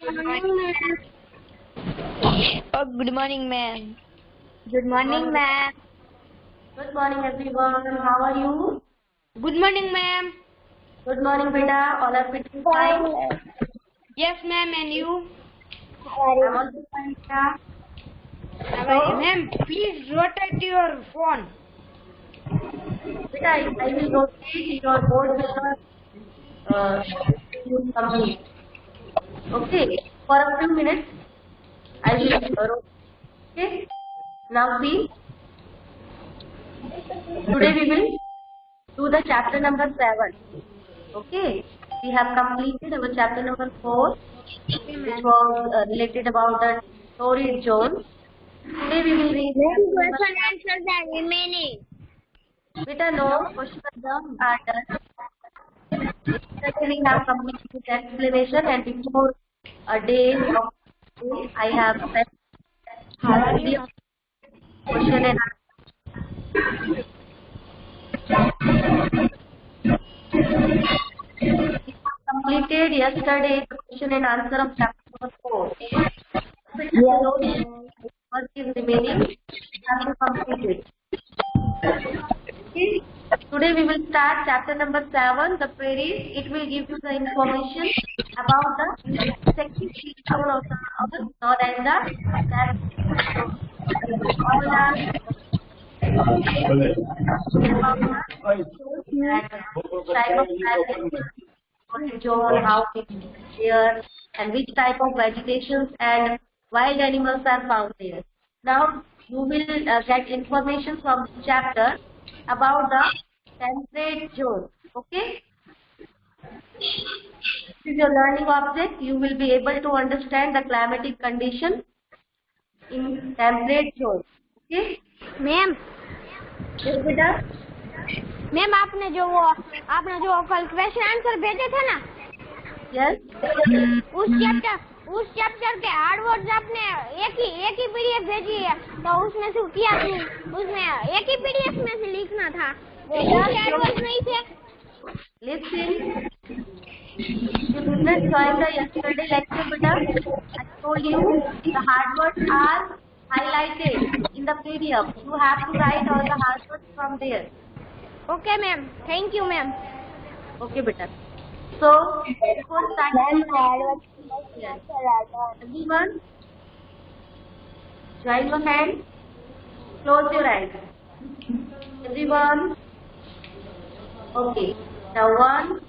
Good morning, ma'am. Oh, good morning, ma'am. Good morning, ma'am. Good morning, everyone. How are you? Good morning, ma'am. Good morning, beta. All are pretty fine. Yes, ma'am. And you? I'm also fine, beta. Ma'am, please rotate your phone. Beta, I will rotate your board will not complete. Okay. For a few minutes, I will rotate. Okay. Now see. Today we will do the chapter number 7. Okay. We have completed our chapter number 4, which was related about the torrid zone. Today we will read. Question answers are remaining. Beta, no questions are done. Yesterday we have completed the explanation, and before a day of school, I have sent the question and completed yesterday the question and answer of chapter number 4. What is remaining? We have to complete it. Okay. Today we will start chapter number 7, the queries. It will give you the information about the second zone of the earth, known as the type of zone, how it is there, and which type of vegetations and wild animals are found there. Now you will get information from this chapter about the temperate zone. Okay? This is your learning object. You will be able to understand the climatic condition in temperate zone. Okay? Ma'am Yes, beta. Ma'am आपने जो कल question answer भेजे थे ना, Yes. उस chapter के hard words आपने एक ही पीडीएफ भेजी है, तो उसमें से किया उसमें एक ही पीडीएफ में से लिखना था, वो हार्ड वर्ड्स नहीं थे. Listen. You did not join the yesterday lecture, beta. I told you the hard words are highlighted in the PDF. You have to write all the hard words from there. Okay, ma'am. Thank you, ma'am. Okay, beta. So, before starting, everyone, join your hand, close your eyes. Everyone. Okay. Now 1,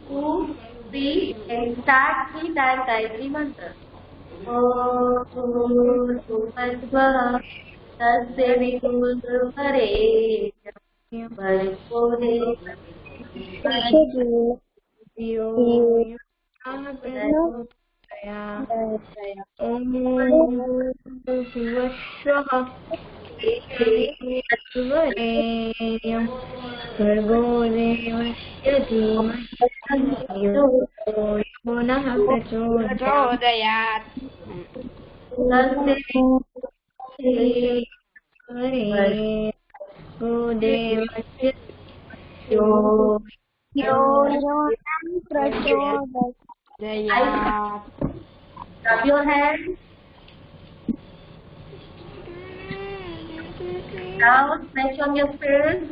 2, 3, and start 3 times Gayatri mantra. Om Bhagava Tasya Vitul Hare Bhargave भर्गो देवस्य धीमहि यो नः प्रचोदयात्. देवस्य यो प्रचोदयात्. Rub your hands. Now stretch on your face.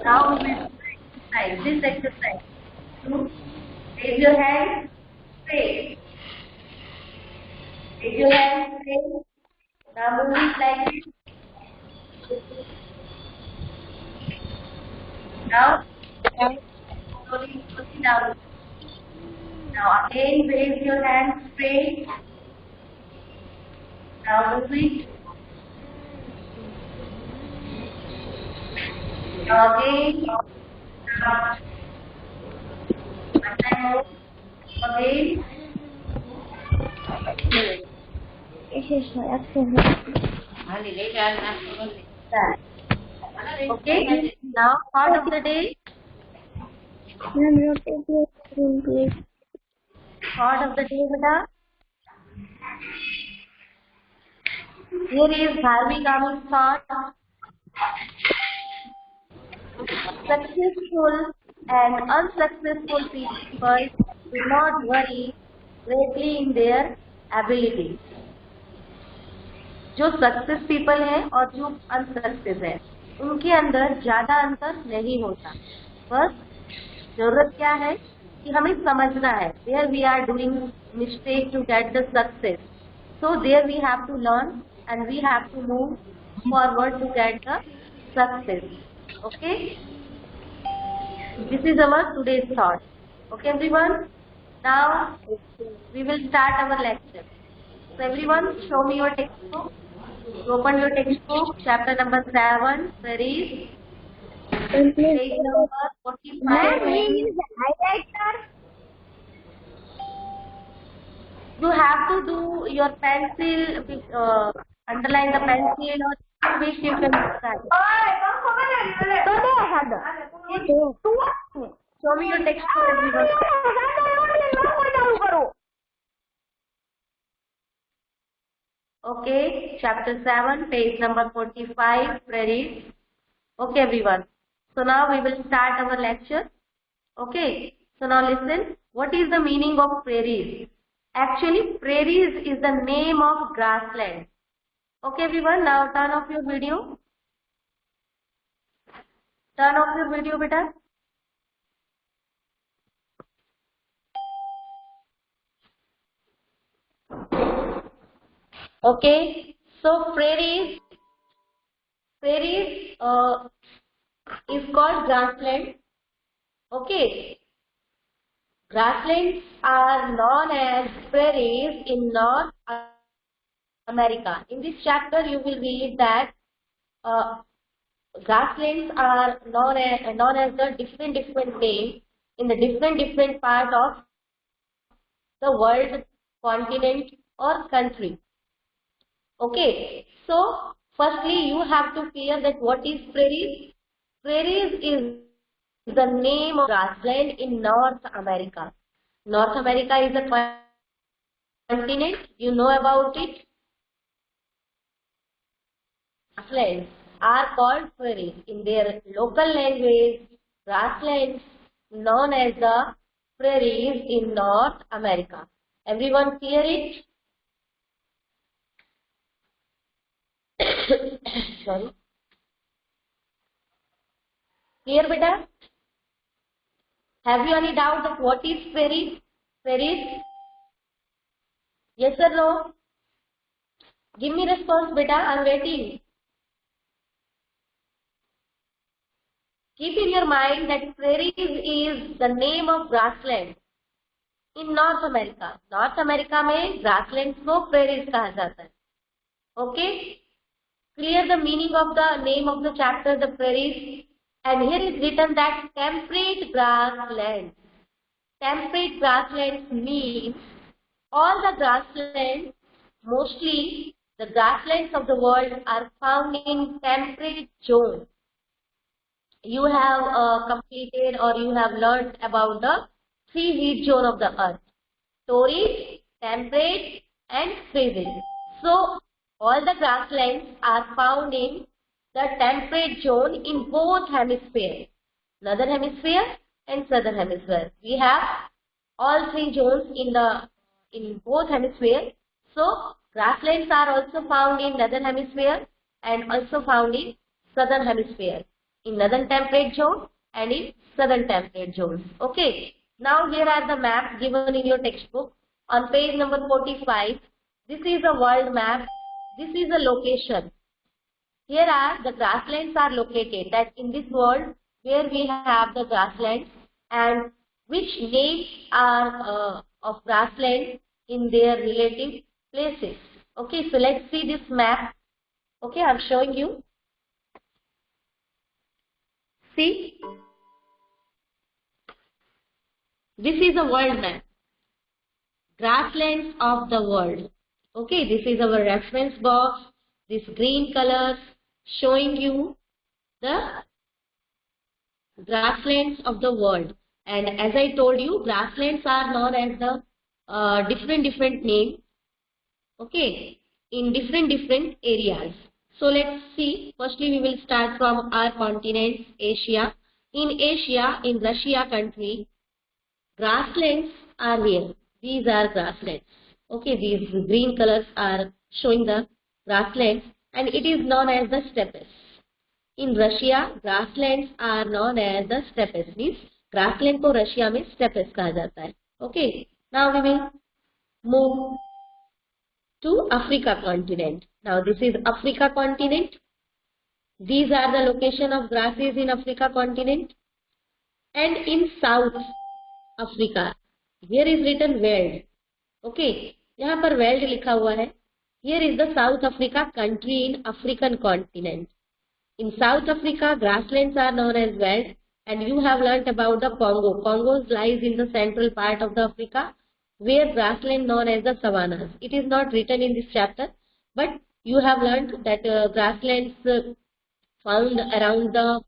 Now we will do this exercise. Raise your hand straight. Raise your hand straight. Now move it like this. Now slowly down. Now again raise your hand straight. Now move it. Now again. Now again. Okay. Now thought of the day. Thought of the day, beta. Here is Dharmi Gamu's thought. successful and unsuccessful people do not worry greatly in their ability. जो success people है और जो unsuccess है उनके अंदर ज्यादा अंतर नहीं होता. बस जरूरत क्या है कि हमें समझना है where we are doing mistake to get the success. So there we have to learn and we have to move forward to get the success. Okay. This is our today's thought. Okay everyone. Now we will start our lecture. So everyone, show me your textbook. Open your textbook. Chapter number 7. Queries. Page number 45. You have to do your pencil. Underline the pencil or which you can start. Show me your textbook, everyone. Okay, chapter 7, page number 45, queries. Okay, everyone. So now we will start our lecture. Okay, so now listen. What is the meaning of prairies? Actually, prairies is the name of grassland. Okay, everyone. Now turn off your video. Turn off your video, beta. Okay, so prairies is called grassland. Okay, grasslands are known as prairies in North America. In this chapter, you will read that grasslands are known as the different names in the different part of the world, continent or country. Okay, so firstly you have to clear that what is prairies. Prairies is the name of grassland in North America. North America is a continent. You know about it. Grasslands are called prairies. In their local language, grasslands known as the prairies in North America. Everyone clear it? Sorry. Clear, beta? Have you any doubt that what is prairies? Prairies? Yes or no? Give me response, beta. I'm waiting. Keep in your mind that prairies is the name of grassland in North America. North America में grasslands को prairies कहा जाता है. Okay? Clear the meaning of the name of the chapter, the prairies. And here is written that temperate grasslands. Temperate grasslands means all the grasslands, mostly the grasslands of the world are found in temperate zone. You have completed or you have learned about the 3 heat zone of the earth. Torrid, temperate and frigid. So all the grasslands are found in the temperate zone in both hemispheres, northern hemisphere and southern hemisphere. We have all 3 zones in both hemispheres. So grasslands are also found in northern hemisphere and also found in southern hemisphere, in northern temperate zone and in southern temperate zones. Okay. Now here are the maps given in your textbook on page number 45. This is a world map. This is a location. Here are the grasslands are located, that in this world where we have the grasslands and which names are of grassland in their relative places. Okay, so let's see this map. Okay, I'm showing you. See, this is a world map. Grasslands of the world. Okay, this is our reference box. This green colors showing you the grasslands of the world. And as I told you, grasslands are known as the different names. Okay, in different areas. So let's see. Firstly, we will start from our continent, Asia. In Asia, in Russia country, grasslands are here. These are grasslands. Okay, these green colors are showing the grasslands, and it is known as the steppes. In Russia, grasslands are known as the steppes. Means grassland को Russia में steppes कहा जाता है. Okay. Now we will move to Africa continent. Now this is Africa continent. These are the location of grasses in Africa continent. And in South Africa, here is written world. Okay, यहाँ पर world लिखा हुआ है. Here is the South Africa country in African continent. In South Africa, grasslands are known as world, and you have learnt about the Congo. Congo lies in the central part of the Africa, where grassland known as the savannas. It is not written in this chapter, but you have learnt that grasslands found around the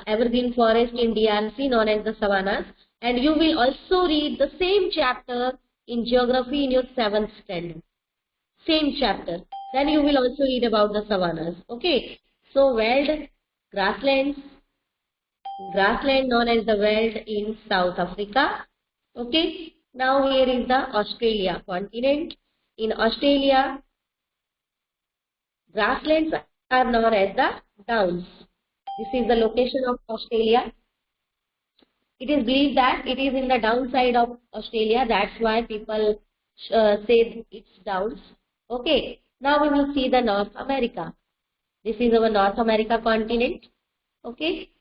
evergreen forest in DRC known as the savannas, and you will also read the same chapter in geography in your 7th standard. Same chapter. Then you will also read about the savannas. Okay. So world, grassland known as the world in South Africa. Okay. Now here is the Australia continent. In Australia, grasslands are known as the downs. This is the location of Australia. It is believed that it is in the downside of Australia. That's why people say it's downs. Okay. Now we will see the North America. This is our North America continent. Okay.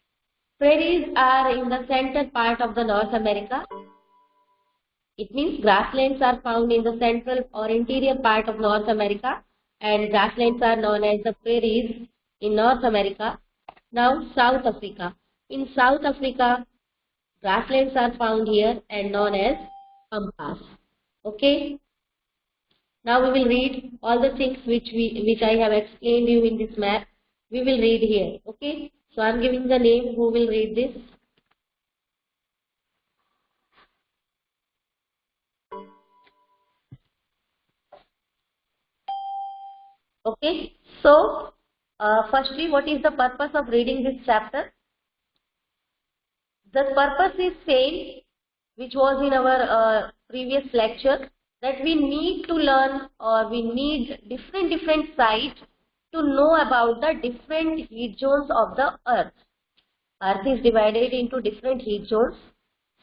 Prairies are in the center part of the North America. It means grasslands are found in the central or interior part of North America, and grasslands are known as the prairies in North America. Now South Africa. In South Africa, grasslands are found here and known as pampas. Okay. Now we will read all the things which I have explained you in this map. We will read here. Okay. So I am giving the name. Who will read this? Okay. So firstly, what is the purpose of reading this chapter? The purpose is same which was in our previous lecture, that we need to learn, or we need different sites to know about the different heat zones of the earth. Earth is divided into different heat zones.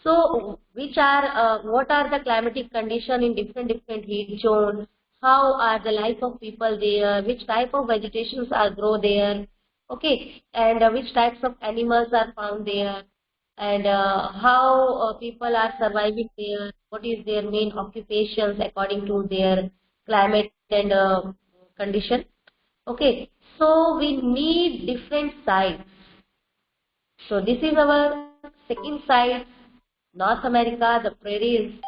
So what are the climatic condition in different heat zones? How are the life of people there? Which type of vegetations are grow there? Okay, and which types of animals are found there? And how people are surviving there? What is their main occupations according to their climate and condition? Okay, so we need different sites. So this is our second site, North America, the prairies,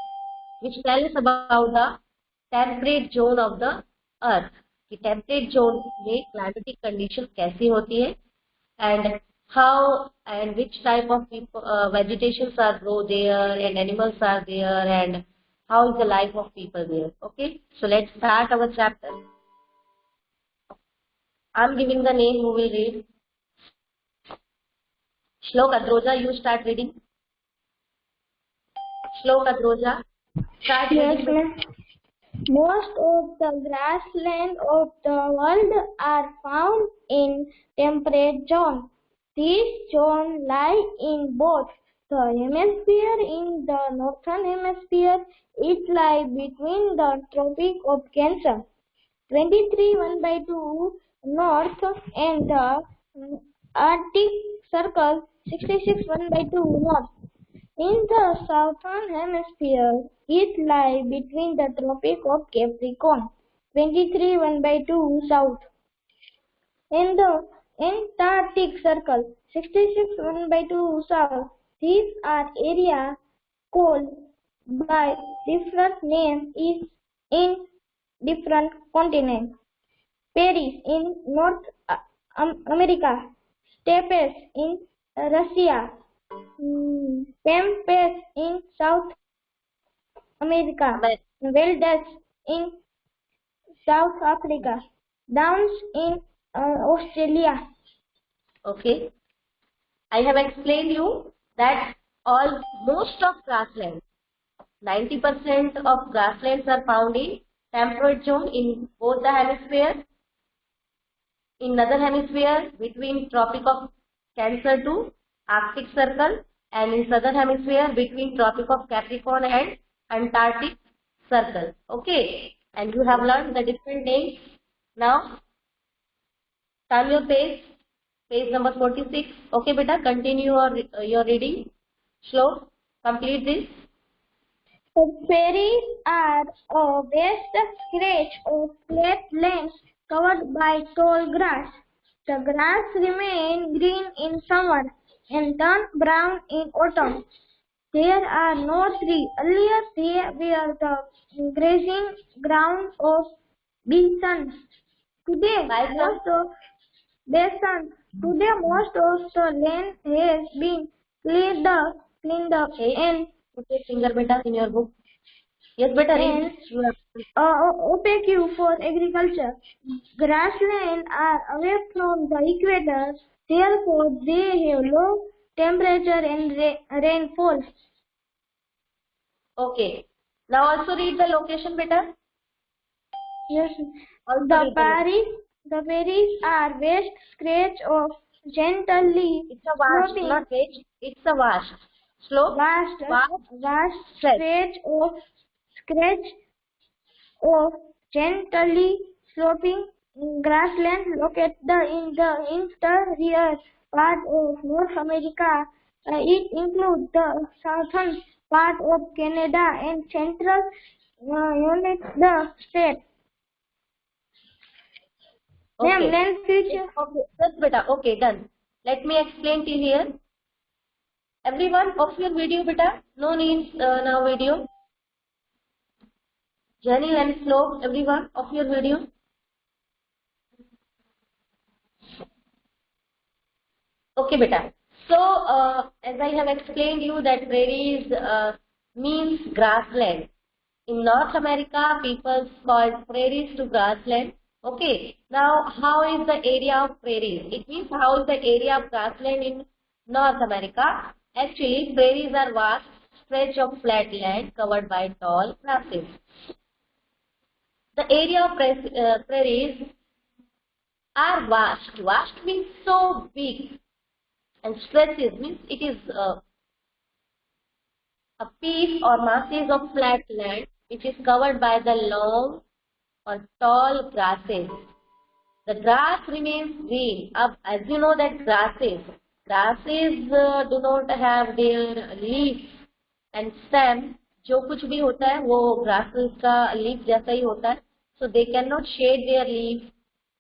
which tell us about the temperate zone of the earth. कि temperate zone में climatic condition कैसी होती है, and how and which type of vegetations are grow there, and animals are there, and how is the life of people there. Okay, so let's start our chapter. I'm giving the name. Who will read? Shlok Adroja, you start reading. Shlok Adroja, start reading. Most of the grassland of the world are found in temperate zone. These zones lie in both the hemisphere. In the northern hemisphere, it lies between the Tropic of Cancer, 23 1/2 north, and the Arctic Circle, 66 1/2 north. In the southern hemisphere, it lies between the Tropic of Capricorn, 23 1/2 south, and the Antarctic Circle, 66 1/2 south. These are areas called by different names in different continents. Paris in North America, steppes in Russia, pampas in South America, wilderness in South Africa, downs in Australia. Okay. I have explained you that most of grasslands, 90% of grasslands are found in temperate zone in both the hemispheres. In northern hemisphere, between Tropic of Cancer to Arctic Circle, and in southern hemisphere, between Tropic of Capricorn and Antarctic Circle. Okay, and you have learned the different names. Now, turn your page number 46. Okay, beta, continue your reading. Slow, complete this. The prairies are a vast stretch of flat lands covered by tall grass. The grass remains green in summer and turns brown in autumn. There are no trees. Earlier they were the grazing grounds of bison. Today most of most of the land has been cleaned up and put your finger, beta, in your book. Yes, beta, read. opaque for agriculture. Grasslands are away from the equator, therefore they have low temperature and rainfall. Okay. Now also read the location, beta. Yes. Also The read prairies are vast stretch of gently it's a vast, sloping, not vast. It's a vast. Slow. vast stretch of gently sloping grassland located in the interior part of North America. It includes the southern part of Canada and central United States. Okay. Land feature. Okay. Yes, beta. Okay, done. Let me explain to you here. Everyone, off your video, beta. No needs now video. Jenny and Slow, everyone, off your video. Okay, beta. So, as I have explained you that prairies means grassland. In North America, people call prairies to grassland. Okay. Now, how is the area of prairies? It means how is the area of grassland in North America? Actually, prairies are vast stretch of flat land covered by tall grasses. The area of prairies are vast. Vast means so big, and stretches means it is a piece or masses of flat land which is covered by the long or tall grasses. The grass remains green. As you know that grasses do not have their leaves and stem. जो कुछ भी होता है वो grasses का leaf जैसा ही होता है. So they cannot shade their leaves.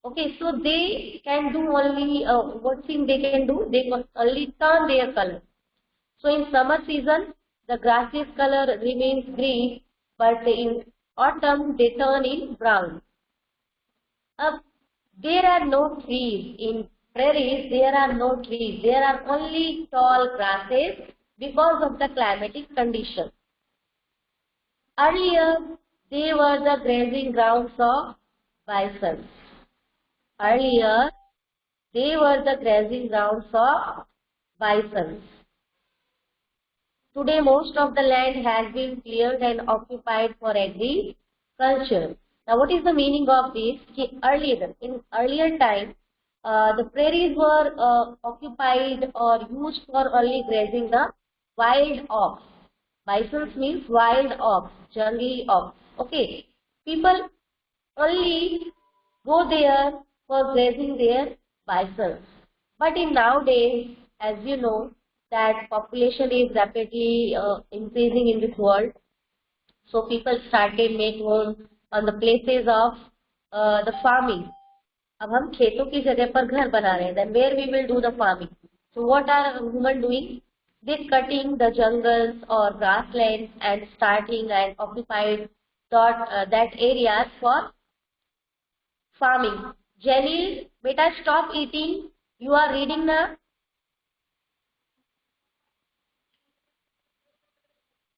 Okay, so they can do only what thing they can do? They can only turn their color. So in summer season, the grasses color remains green, but in autumn they turn in brown. There are no trees in prairies. There are no trees. There are only tall grasses because of the climatic condition. Earlier, they were the grazing grounds of bison. Earlier, they were the grazing grounds of bison. Today, most of the land has been cleared and occupied for agriculture. Now, what is the meaning of this? In earlier time, the prairies were occupied or used for only grazing the wild ox. Bisons means wild ox, jungly ox. Okay, people only go there for grazing their bisons. But in nowadays, as you know, that population is rapidly increasing in this world. So people started make home on the places of the farming. अब हम खेतों की जगह पर घर बना रहे हैं. Then where we will do the farming? So what are women doing? They cutting the jungles or grasslands and starting and occupied that areas for farming. Jenny, beta, stop eating. You are reading now.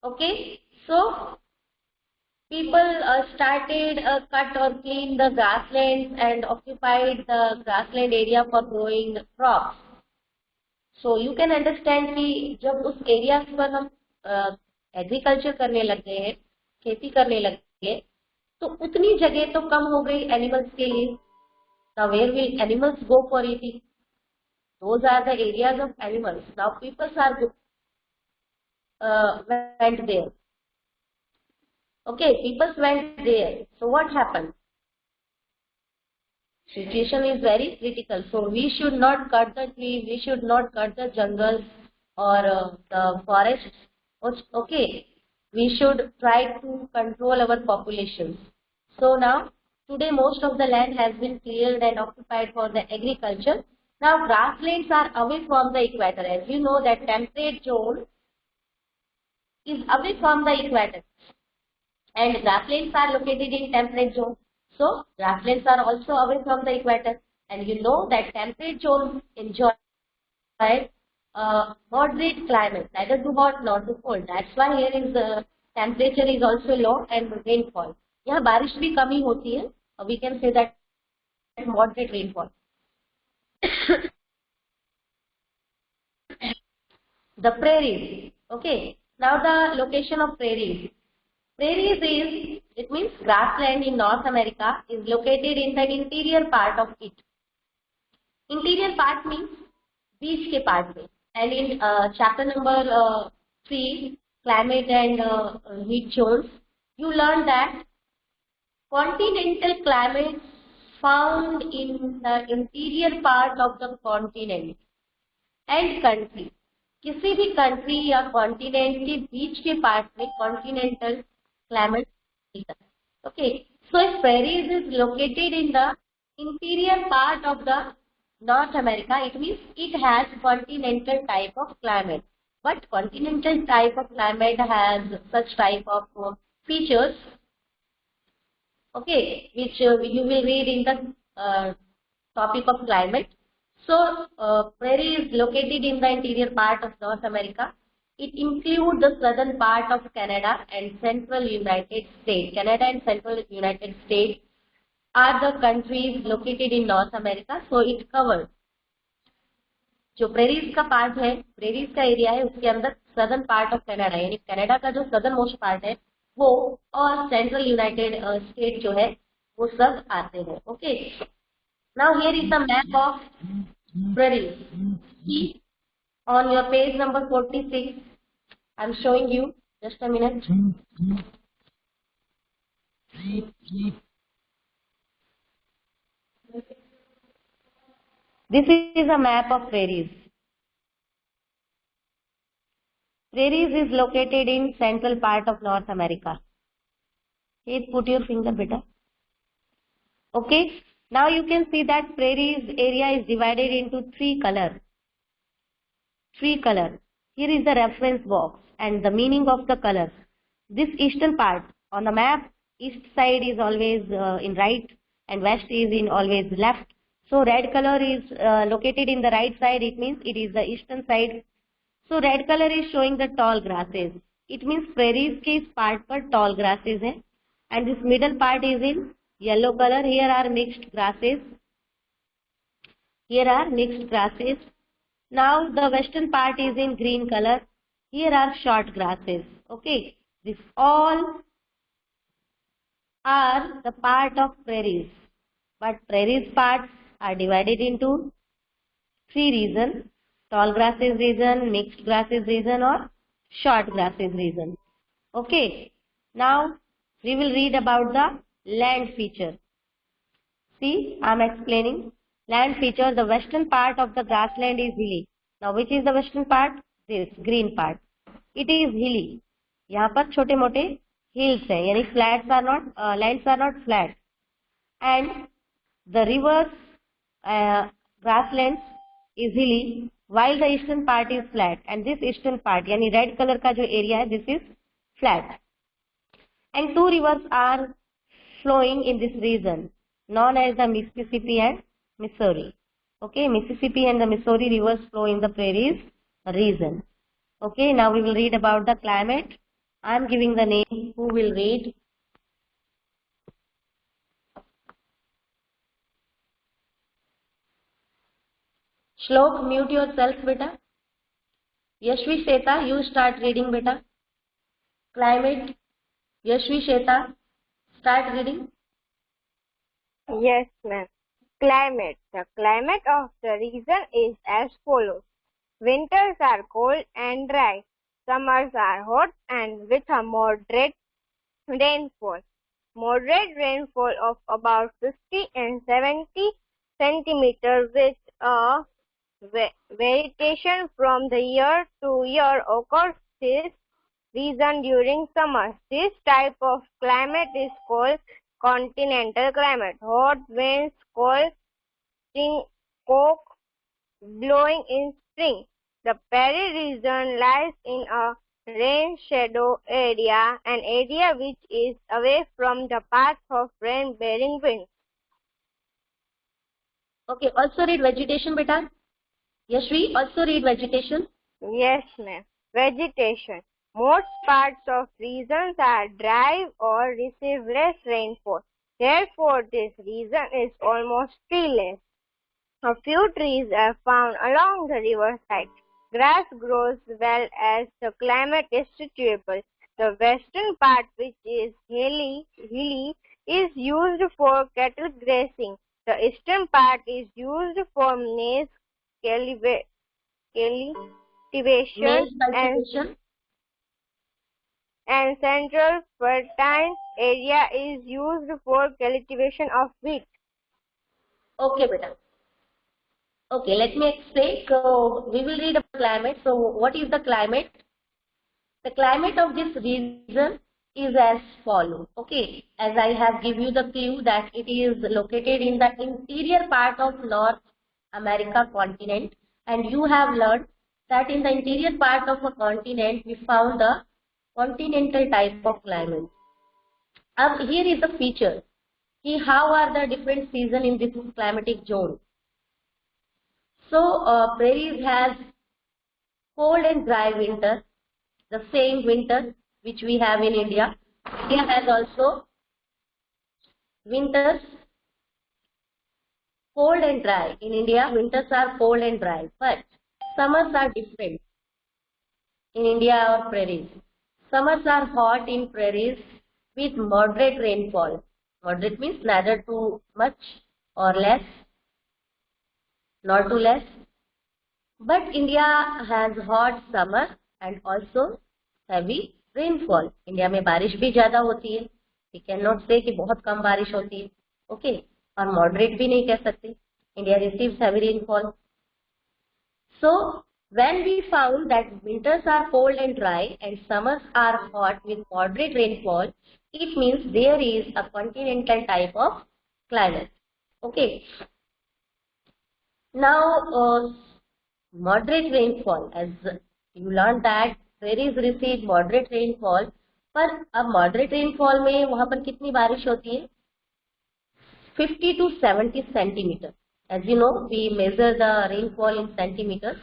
Okay. So people started cut or clean the grasslands and occupied the grassland area for growing crops. So you can understand कि जब उस area पर हम agriculture करने लग गए हैं, खेती करने लग गए, तो उतनी जगह तो कम हो गई एनिमल्स के लिए. Now where will animals go for eating? Those are the areas of animals. Now people are went there. Okay, people went there. So what happened? Situation is very critical. So we should not cut the trees, we should not cut the jungles or the forests. Okay, we should try to control our populations. So now, today most of the land has been cleared and occupied for the agriculture. Now grasslands are away from the equator. As you know that temperate zone is away from the equator. And grasslands are located in temperate zone. So grasslands are also away from the equator. And you know that temperate zones enjoy moderate climate, neither too hot nor too cold. That's why here is the temperature is also low and rainfall. यहाँ बारिश भी कमी होती है. We can say that moderate rainfall. The prairies. Okay. Now the location of prairies. Prairies is, it means grassland in North America is located in the interior part of it. Interior part means beach के part में. And in chapter number 3, climate and heat zones, you learn that continental climates found in the interior part of the continent and country. किसी भी country या continent के बीच के part में continental climate मिलता है. Okay, so if prairies is located in the interior part of the North America, it means it has continental type of climate. But continental type of climate has such type of features, okay, which you will read in the topic of climate. So, prairie is located in the interior part of North America. It includes the southern part of Canada and central United States. Canada and central United States are the countries located in North America. So, it covers. जो prairies का part है, prairies का area है, उसके अंदर southern part of Canada, यानी Canada का जो southern most part है, वो और central United States जो है, वो सब आते हैं. Okay. Now here is the map of prairies. See on your page number 46. I'm showing you. Just a minute. This is a map of prairies. Prairies is located in central part of North America. Here, put your finger, beta. Okay. Now you can see that prairies area is divided into three color. Here is the reference box and the meaning of the colors. This eastern part on the map, east side is always in right and west is in always left. So red color is located in the right side. It means it is the eastern side. So red color is showing the tall grasses. It means prairies के इस part पर tall grasses हैं. And this middle part is in yellow color. Here are mixed grasses. Now the western part is in green color. Here are short grasses. Okay. This all are the part of prairies. But prairies parts are divided into three regions. Tall grasses region, mixed grasses region or short grasses region. Okay. Now we will read about the land feature. See, I am explaining. Land feature, the western part of the grassland is hilly. Now which is the western part? This green part. It is hilly. यहाँ पर छोटे मोटे hills हैं, यानी flats are not, lands are not flat. And the rivers, grasslands is hilly, while the eastern part is flat. And this eastern part, यानी red color का जो area है, this is flat. And two rivers are flowing in this region, known as the Mississippi and Missouri. Okay, Mississippi and the Missouri rivers flow in the prairies region. Okay, now we will read about the climate. I am giving the name. Who will read? Shlok mute yourself बेटा. Yashvi Shweta you start reading बेटा. Climate Yashvi Shweta start reading. Yes, ma'am. Climate. The climate of the region is as follows. Winters are cold and dry. Summers are hot and with a moderate rainfall. Moderate rainfall of about 50 and 70 centimeters with a variation from the year to year occurs this region during summer. This type of climate is called continental climate. Hot winds cold cock blowing in spring. The Prairie region lies in a rain shadow area, an area which is away from the path of rain bearing winds. Okay, also read vegetation beta. Yashvi, also read vegetation. Yes, ma'am. Vegetation. Most parts of regions are dry or receive less rainfall. Therefore, this region is almost treeless. A few trees are found along the riverside. Grass grows well as the climate is suitable. The western part, which is hilly, is used for cattle grazing. The eastern part is used for maize cultivation Maize cultivation. and central fertile area is used for cultivation of wheat. Okay, beta. Okay, let me explain. So, we will read about climate. So, what is the climate? The climate of this region is as follows. Okay, as I have given you the clue that it is located in the interior part of North America continent, and you have learned that in the interior part of a continent we found the continental type of climate. Here is the feature. See how are the different seasons in this climatic zone. So, prairies has cold and dry winter, the same winter which we have in India. India has also winters cold and dry. In India, winters are cold and dry, but summers are different in India or prairies. Summers are hot in prairies with moderate rainfall. Moderate means neither too much or less, not too less. But India has hot summer and also heavy rainfall. India में बारिश भी ज़्यादा होती है. We cannot say कि बहुत कम बारिश होती है. Okay. और moderate भी नहीं कह सकते. India receives heavy rainfall. So, when we found that winters are cold and dry and summers are hot with moderate rainfall, it means there is a continental type of climate. Okay. Now, moderate rainfall, as you learned that prairies receive moderate rainfall, पर अब moderate rainfall में वहाँ पर कितनी बारिश होती है? 50 to 70 centimeters. As you know, we measure the rainfall in centimeters.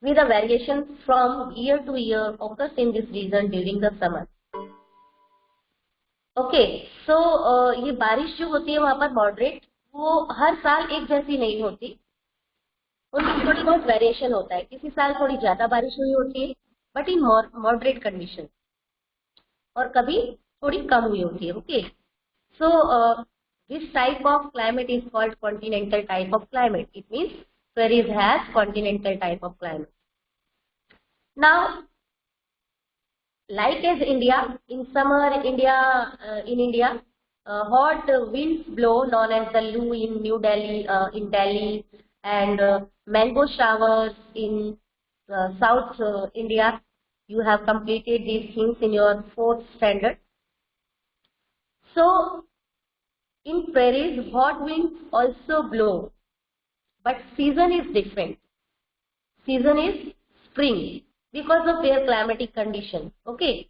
With a variation from year to year occurs in this region during the summer. Okay, so ये बारिश जो होती है वहाँ पर moderate, वो हर साल एक जैसी नहीं होती. उनमें थोड़ी बहुत वेरिएशन होता है. किसी साल थोड़ी ज्यादा बारिश हुई होती है, बट इन मॉडरेट कंडीशन, और कभी थोड़ी कम हुई होती है. Okay, so this type of climate is called continental type of climate. It means prairies has continental type of climate. Now, like as India, in summer in India, hot winds blow known as the Loo in New Delhi, in Delhi, and mango showers in South India. You have completed these things in your 4th standard. So, in prairies, hot winds also blow, but season is different. Season is spring because of their climatic condition. Okay,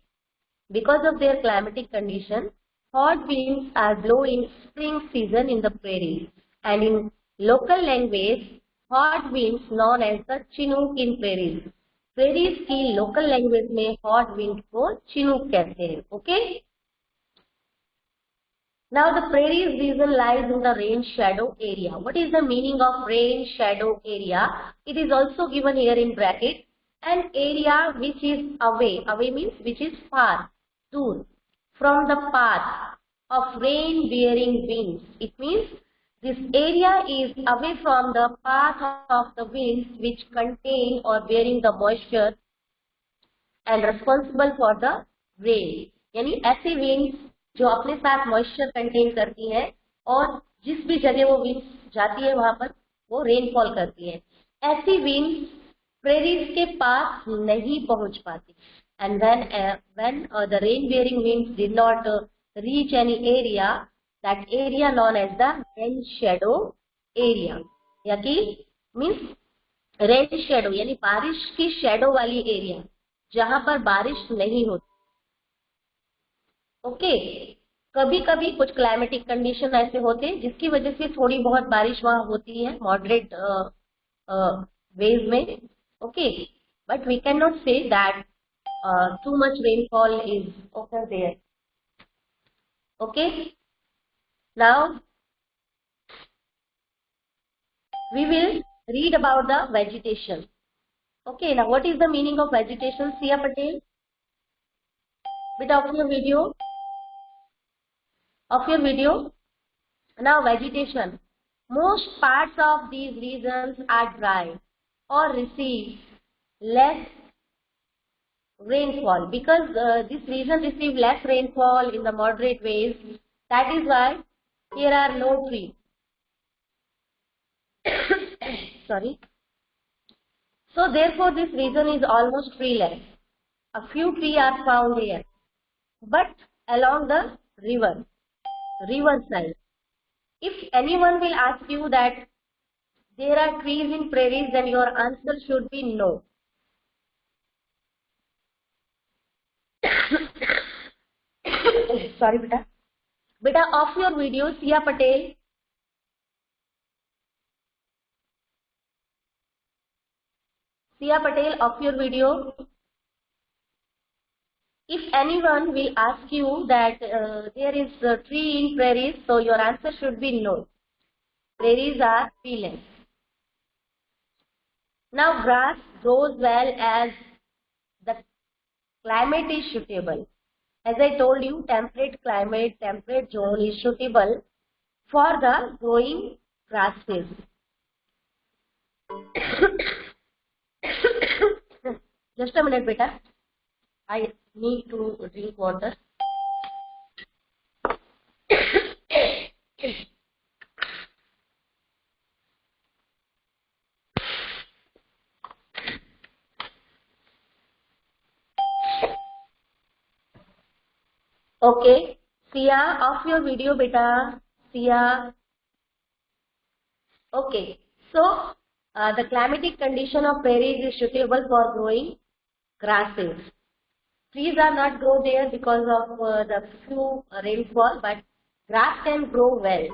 because of their climatic condition, hot winds are blow in spring season in the prairies, and in local language, hot winds known as the Chinook in prairies. Prairies की local language में hot wind को Chinook कहते हैं. Okay. Now the prairies region lies in the rain shadow area. What is the meaning of rain shadow area? It is also given here in bracket. An area which is away. Away means which is far, dur, from the path of rain bearing winds. It means this area is away from the path of the winds which contain or bearing the moisture and responsible for the rain. यानी ऐसे winds जो अपने साथ moisture contain करती हैं और जिस भी जगह वो विंड्स जाती है वहां पर वो रेनफॉल करती है. ऐसी विंड्स प्रेरीज के पास नहीं पहुंच पाती. And when the rain bearing winds did not reach any area, that area known as the rain shadow area. या कि मीन्स रेन शेडो यानी बारिश की शेडो वाली एरिया जहां पर बारिश नहीं होती. ओके कभी कभी कुछ क्लाइमेटिक कंडीशन ऐसे होते हैं जिसकी वजह से थोड़ी बहुत बारिश वहां होती है मॉडरेट वेज में. Okay but we can not say that too much rainfall is occur there. Okay, now we will read about the vegetation. Okay, now what is the meaning of vegetation? Sia Patel, bit of your video. Now vegetation. Most parts of these regions are dry or receive less rainfall because this region receive less rainfall in the moderate ways. That is why here are no trees. Sorry. So therefore this region is almost treeless. A few trees are found here, but along the river side. If anyone will ask you that there are trees in prairies, then your answer should be no. Sorry, beta. Beta, off your video, Sia Patel. Sia Patel, off your video. If anyone will ask you that there is a tree in prairies, so your answer should be no. Prairies are treeless. Now grass grows well as the climate is suitable. As I told you, temperate climate, temperate zone is suitable for the growing grasses. Just a minute, beta. I need to drink water. Okay, Sia, off your video, beta. Sia. Okay, so the climatic condition of prairies is suitable for growing grasses. Trees are not grow there because of the few rainfall, but grass can grow well.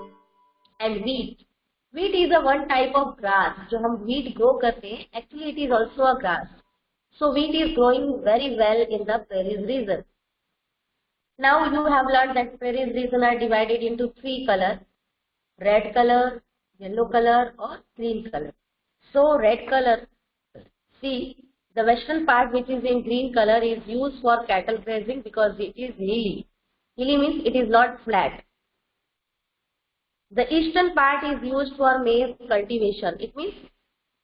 And wheat. Wheat is a one type of grass. जो हम wheat grow करते हैं, actually it is also a grass. So wheat is growing very well in the prairies region. Now you have learned that prairies region are divided into three colors: red color, yellow color, or green color. So red color, see, the western part which is in green color is used for cattle grazing because it is hilly. Hilly means it is not flat. The eastern part is used for maize cultivation. It means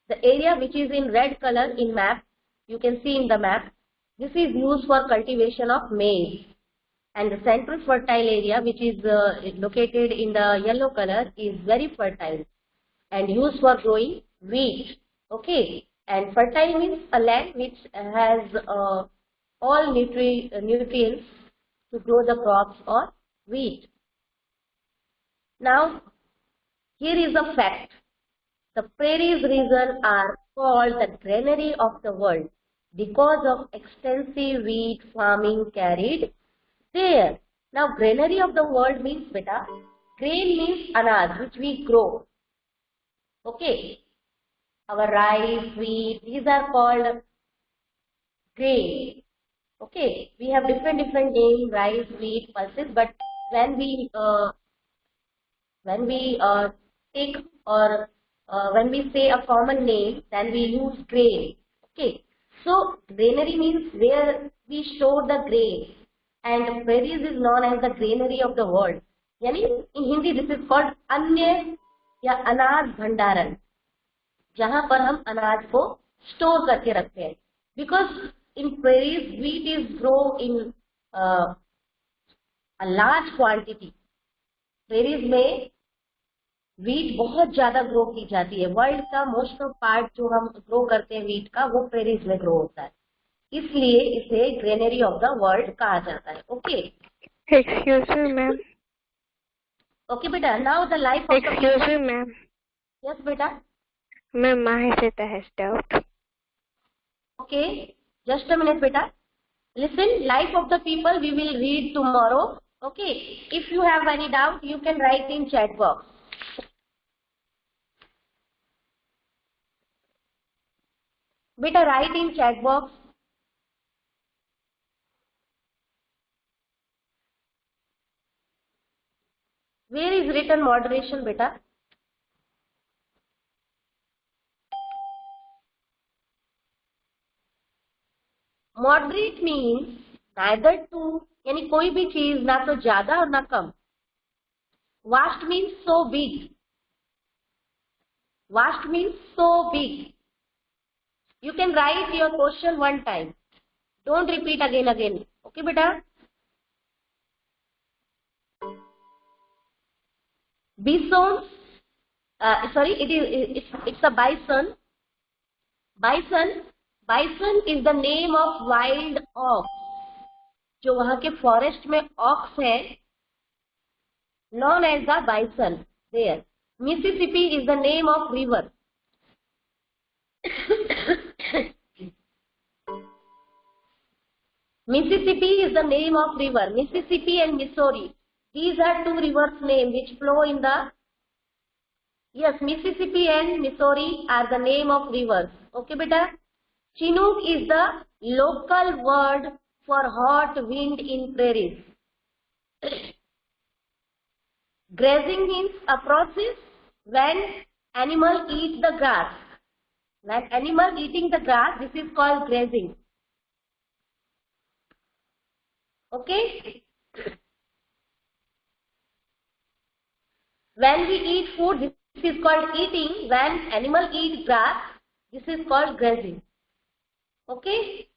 the area which is in red color in map, you can see in the map, this is used for cultivation of maize. And the central fertile area which is located in the yellow color is very fertile and used for growing wheat. Okay. And fertile means a land which has all nutrients to grow the crops or wheat. Now, here is a fact. The prairies region are called the granary of the world because of extensive wheat farming carried there. Now, granary of the world means, beta, grain means anaj, which we grow. Okay. Our rice, wheat, these are called grain. Okay, we have different names, rice, wheat, pulses, but when we When we take or when we say a common name, then we use grain. Okay. So granary means where we store the grain, and prairies is known as the granary of the world. यानी in Hindi this is called अन्य या अनाज भंडारण, जहाँ पर हम अनाज को स्टोर करके रखते हैं. Because in prairies wheat is grow in a large quantity. prairies में वीट बहुत ज्यादा ग्रो की जाती है. वर्ल्ड का मोस्ट ऑफ पार्ट जो हम ग्रो करते हैं वीट का, वो प्रेरीज में ग्रो होता है, इसलिए इसे ग्रेनरी ऑफ द वर्ल्ड कहा जाता है. Okay, excuse me ma'am. Okay बेटा, now the life of excuse me ma'am. Yes बेटा. Ma'am Maheshita has doubt. Okay, just a minute बेटा. Listen, life of the people we will read tomorrow. Okay, if you have any doubt you can write in chat box. बेटा write in chat box. Where is written moderation बेटा? Moderate means neither too, यानी कोई भी चीज ना तो ज्यादा और ना कम. Vast means so big. Vast means so big. You can write your question one time. Don't repeat again. Okay, beta? Bison. Sorry, it's a bison. Bison is the name of wild ox. जो वहाँ के forest में aux है, known as the bison. There. Mississippi is the name of river. Mississippi is the name of river. Mississippi and Missouri. These are two rivers name which flow in the. Yes, Mississippi and Missouri are the name of rivers. Okay, beta. Chinook is the local word for hot wind in prairies. Grazing means a process when animal eat the grass. When animal eating the grass, this is called grazing. Okay. When we eat food, this is called eating. When animal eat grass, this is called grazing. Okay.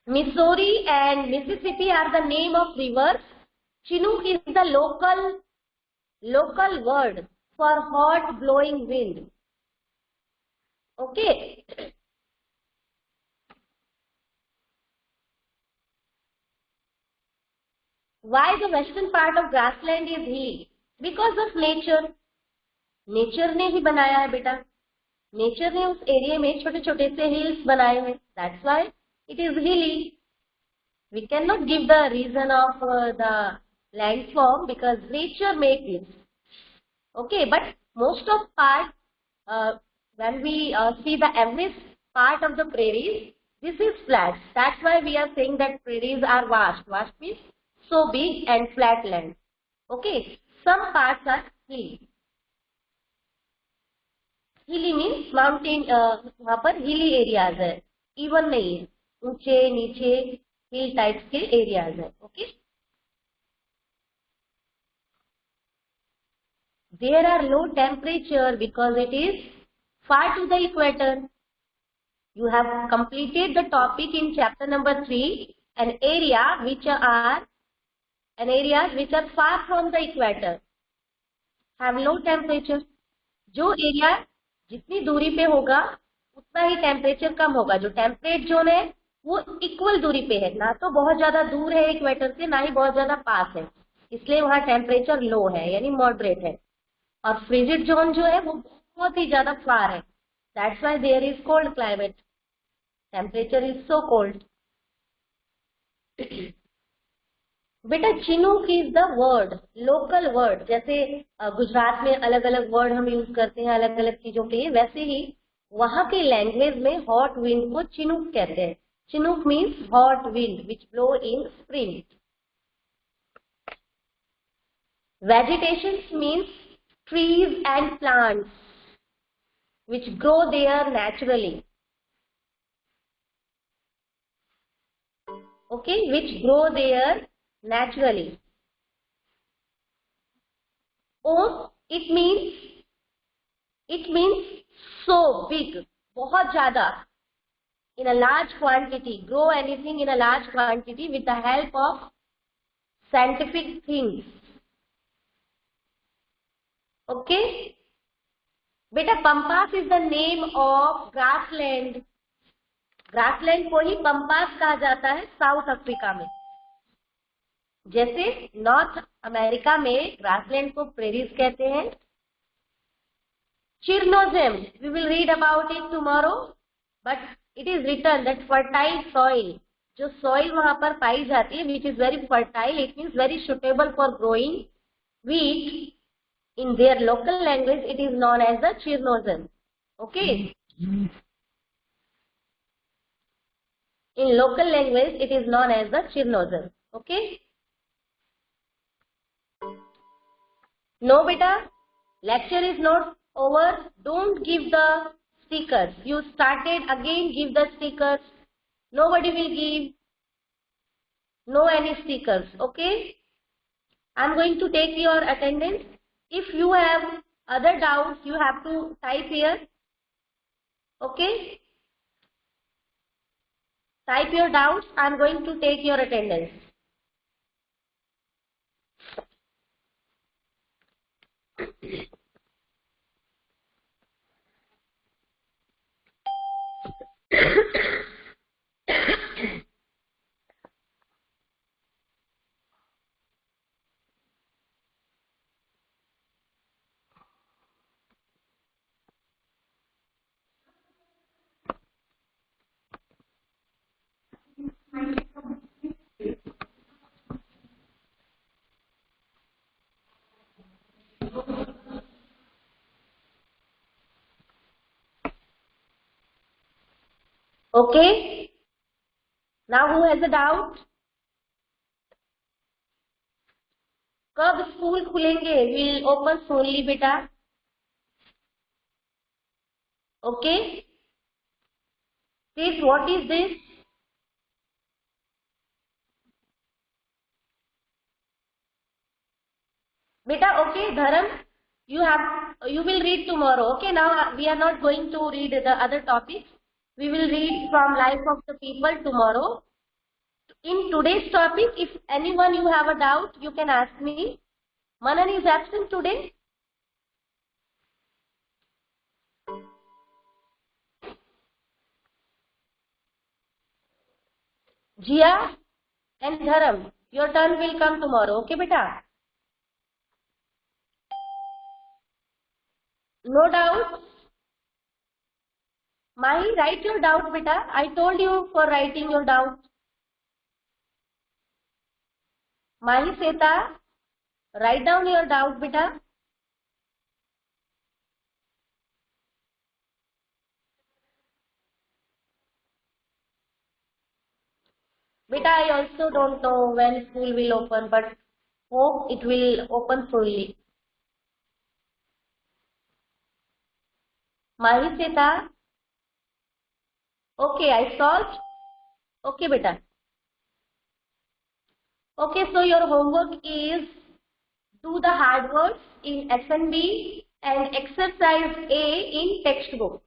Missouri and Mississippi are the name of rivers. Chinook is the local word for hot blowing wind. Okay. Why the western part of grassland is hilly? Because of nature. Nature ने ही बनाया है बेटा. Nature ने उस area में छोटे छोटे से hills बनाए हैं. That's why it is hilly. We cannot give the reason of the landform because nature makes it. Okay, but most of part, when we see the average part of the prairies, this is flat. That's why we are saying that prairies are vast. Vast means so big and flat land. Okay, some parts are hilly. Hilly means mountain. वहाँ पर hilly areas है. Even नहीं है. ऊंचे नीचे hill types के areas है. Okay. There are low temperature because it is far to the equator. You have completed the topic in chapter number 3. Areas which are far from the equator have low temperature. जो area जितनी दूरी पे होगा उतना ही temperature कम होगा. जो temperate zone है वो इक्वल दूरी पे है, ना तो बहुत ज्यादा दूर है इक्वेटर से, ना ही बहुत ज्यादा पास है, इसलिए वहाँ टेम्परेचर लो है यानी मॉडरेट है. और फ्रिजिड जोन जो है वो बहुत ही ज्यादा फार है. That's why there is cold climate. Temperature is so cold. बेटा chinook is the word, local word. जैसे गुजरात में अलग अलग वर्ड हम यूज करते हैं अलग अलग चीजों के लिए, वैसे ही वहां के लैंग्वेज में हॉट विंड को चिनूक कहते हैं. Chinook means hot wind which blow in spring. Vegetation means trees and plants which grow there naturally. Okay, which grow there naturally. Or it means so big, बहुत ज़्यादा, in a large quantity, grow anything in a large quantity with the help of scientific things. Okay? बेटा pampas is the name of grassland. Grassland को ही pampas कहा जाता है south Africa में. जैसे North America में ग्रासलैंड को प्रेरीज कहते हैं. Chernozem, we will read about it tomorrow, but it is written that fertile soil, जो सॉइल वहां पर पाई जाती है which is very fertile, it means very suitable for growing wheat. In their local language it is known as the chernozem. Okay, in local language it is known as the chernozem. Okay, no beta, lecture is not over. Don't give the stickers. You started again, give the stickers. Nobody will give no any stickers. Okay, I'm going to take your attendance. If you have other doubts, you have to type here. Okay, type your doubts. I'm going to take your attendance. Okay, now who has a doubt? कब school खुलेंगे? Will open soonly बेटा. Okay, please, what is this? Beta, okay, Dharam, you will read tomorrow. Okay, now we are not going to read the other topics. We will read from Life of the People tomorrow. In today's topic, if anyone you have a doubt, you can ask me. Manan is absent today. Jia and Dharam, your turn will come tomorrow. Okay, beta? No doubt? Mahi, write your doubt, beta. I told you for writing your doubt. Mahi Seta, write down your doubt, beta. Beta, I also don't know when school will open, but hope it will open fully. Mahi Seta, okay, I solved. Okay, beta. Okay, so your homework is do the hard words in SNB and exercise A in textbook.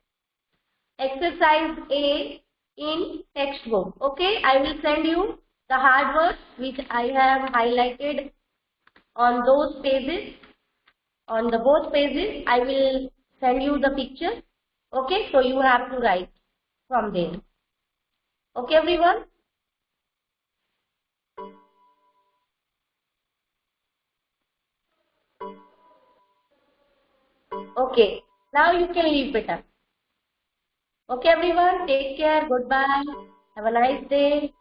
Exercise A in textbook. Okay, I will send you the hard words which I have highlighted on those pages. On the both pages, I will send you the picture. Okay, so you have to write from there. Okay, everyone? Okay, now you can leave better. Okay, everyone, take care. Goodbye. Have a nice day.